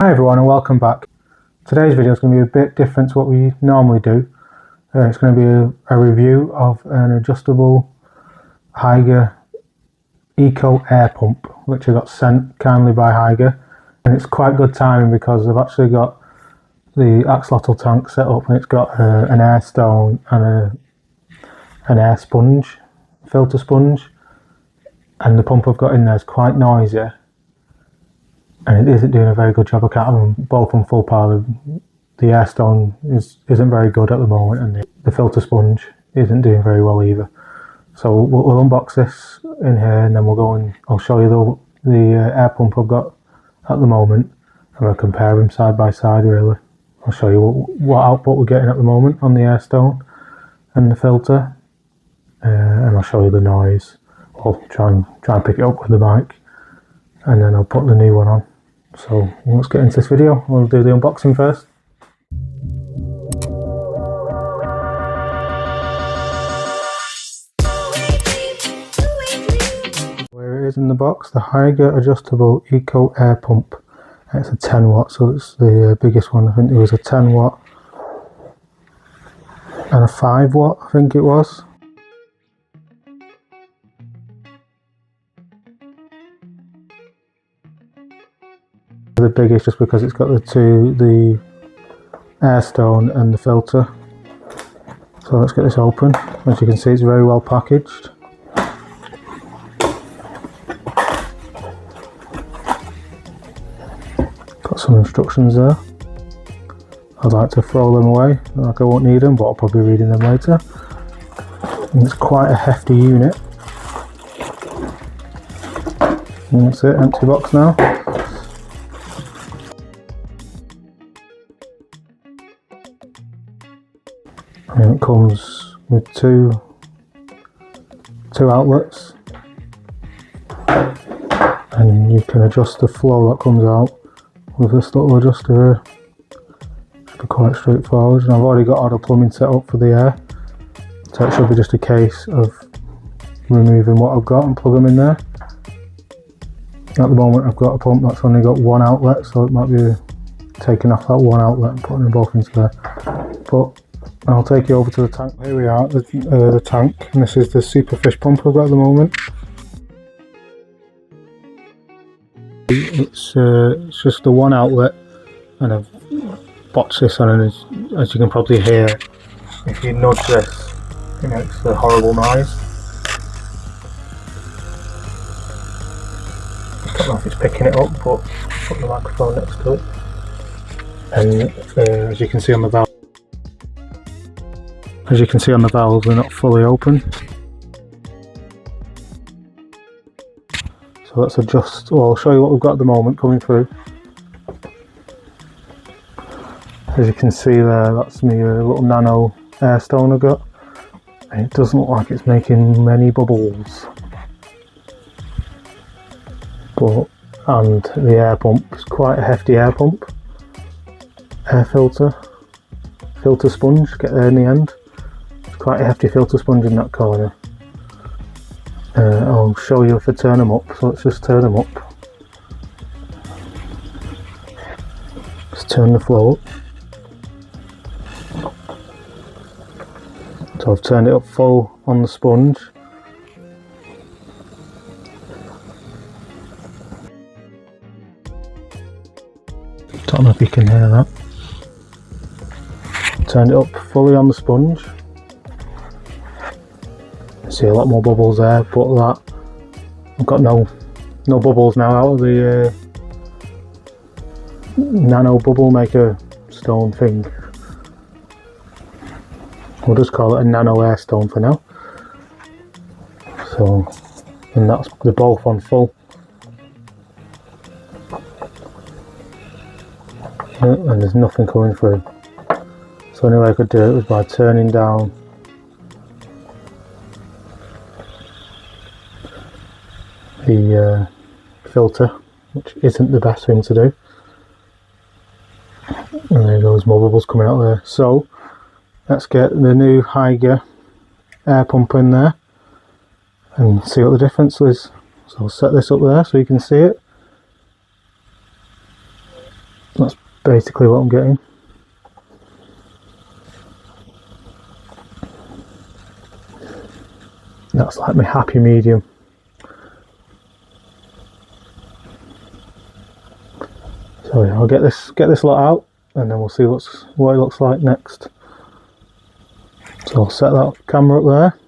Hi everyone and welcome back. Today's video is going to be a bit different to what we normally do. It's going to be a review of an adjustable Hygger Eco air pump which I got sent kindly by Hygger, and it's quite good timing because I've actually got the axolotl tank set up and it's got an air stone and an air sponge, filter sponge, and the pump I've got in there is quite noisy. And it isn't doing a very good job. I can't have them both on full power. The air stone isn't very good at the moment, and the filter sponge isn't doing very well either. So we'll unbox this in here, and then we'll go and I'll show you the air pump I've got at the moment, and we'll compare them side by side. Really, I'll show you what output we're getting at the moment on the air stone and the filter, and I'll show you the noise. I'll try and pick it up with the mic, and then I'll put the new one on. So let's get into this video. We'll do the unboxing first. Where it is in the box, the Hygger adjustable Eco air pump. It's a 10 watt, so it's the biggest one. I think it was a 10 watt and a 5 watt, I think it was. The biggest just because it's got the air stone and the filter. So let's get this open. As you can see, it's very well packaged. Got some instructions there. I'd like to throw them away, like I won't need them, but I'll probably be reading them later. And it's quite a hefty unit. And that's it, empty box now. And it comes with two outlets, and you can adjust the flow that comes out with this little adjuster here. Should be quite straightforward, and I've already got all the plumbing set up for the air, so it should be just a case of removing what I've got and plug them in there. At the moment I've got a pump that's only got one outlet, so it might be taking off that one outlet and putting them both into there. But I'll take you over to the tank. Here we are, the tank, and this is the superfish pump I've got at the moment. It's just the one outlet, and I've botched this on, and as you can probably hear, if you nudge this, it makes a horrible noise. I don't know if it's picking it up, but I'll put the microphone next to it. And as you can see on the valve, they're not fully open. So let's adjust. Well, I'll show you what we've got at the moment coming through. As you can see there, that's my little nano air stone I've got. And it doesn't look like it's making many bubbles. And the air pump is quite a hefty air pump. Air filter sponge, get there in the end. Quite a hefty filter sponge in that corner. I'll show you if I turn them up, so let's just turn them up. Just turn the flow up. So I've turned it up full on the sponge. Don't know if you can hear that. Turned it up fully on the sponge. See a lot more bubbles there, but that I've got no bubbles now out of the nano bubble maker stone thing. We'll just call it a nano air stone for now. So, and they're both on full. And there's nothing coming through. So the only way I could do it was by turning down the filter, which isn't the best thing to do. And there goes more bubbles coming out there. So let's get the new Hygger air pump in there and see what the difference is. So I'll set this up there so you can see it. basically what I'm getting. That's like my happy medium. So yeah, I'll get this lot out, and then we'll see what it looks like next. So I'll set that camera up there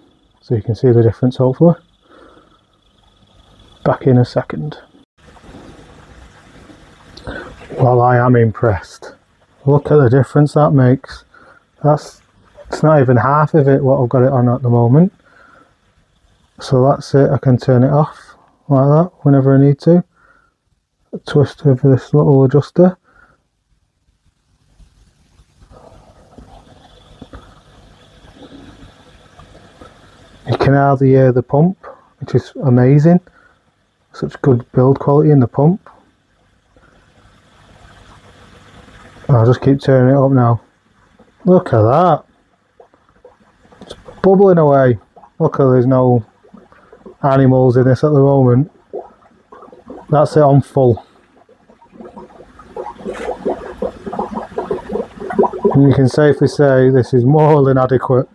so you can see the difference hopefully. Back in a second. Well, I am impressed. Look at the difference that makes. It's not even half of it what I've got it on at the moment. So that's it, I can turn it off like that whenever I need to. Twist over this little adjuster. You can hardly hear the pump, which is amazing. Such good build quality in the pump. I'll just keep turning it up now. Look at that. It's bubbling away. Look at there's no animals in this at the moment. That's it on full. And you can safely say this is more than adequate.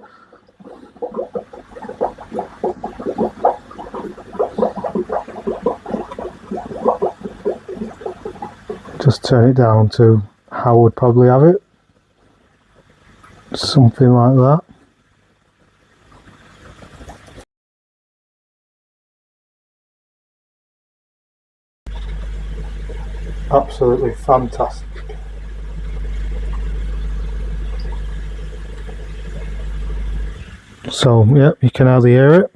Just turn it down to how I would probably have it. Something like that. Absolutely fantastic. So yeah, you can hardly hear it.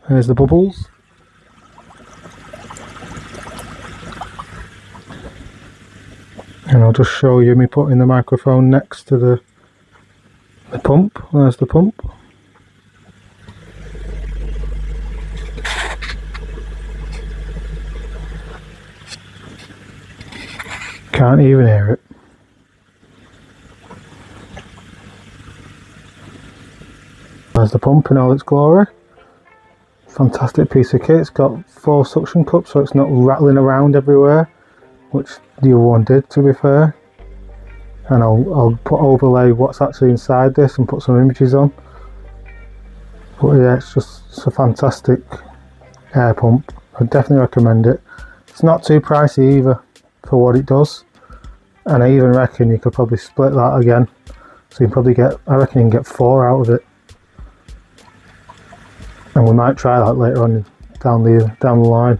There's the bubbles. And I'll just show you me putting the microphone next to the pump. There's the pump. Can't even hear it. There's the pump in all its glory. Fantastic piece of kit. It's got 4 suction cups so it's not rattling around everywhere, which the other one did, to be fair. And I'll overlay what's actually inside this and put some images on. But yeah, it's a fantastic air pump. I definitely recommend it. It's not too pricey either for what it does, and I even reckon you could probably split that again, so you can probably get, I reckon you can get 4 out of it. And we might try that later on down the line.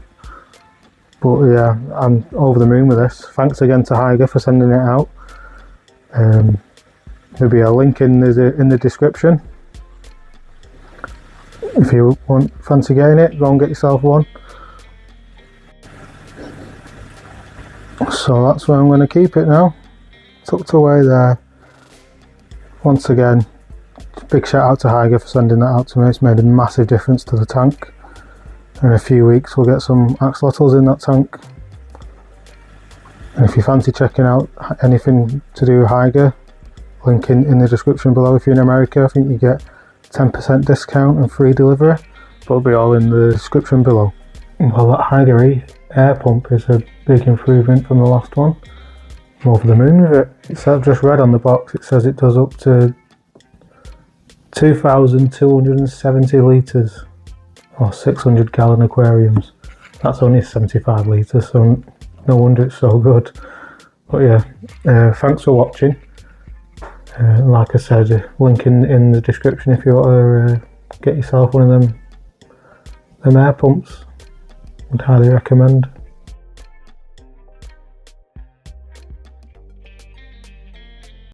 But yeah, I'm over the moon with this. Thanks again to Hygger for sending it out. There'll be a link in the description. If you fancy getting it, go and get yourself one. So that's where I'm going to keep it now, tucked away there. Once again, big shout out to Hygger for sending that out to me. It's made a massive difference to the tank. In a few weeks we'll get some axolotls in that tank. And if you fancy checking out anything to do with Hygger, link in the description below. If you're in America, I think you get 10% discount and free delivery, but it'll be all in the description below. Well, that Hygger air pump is a big improvement from the last one. I'm over the moon with it. I've just read on the box, it says it does up to 2,270 litres or 600 gallon aquariums. That's only 75 litres, so no wonder it's so good. But yeah, thanks for watching. Like I said, link in the description if you want to get yourself one of them air pumps. I'd highly recommend.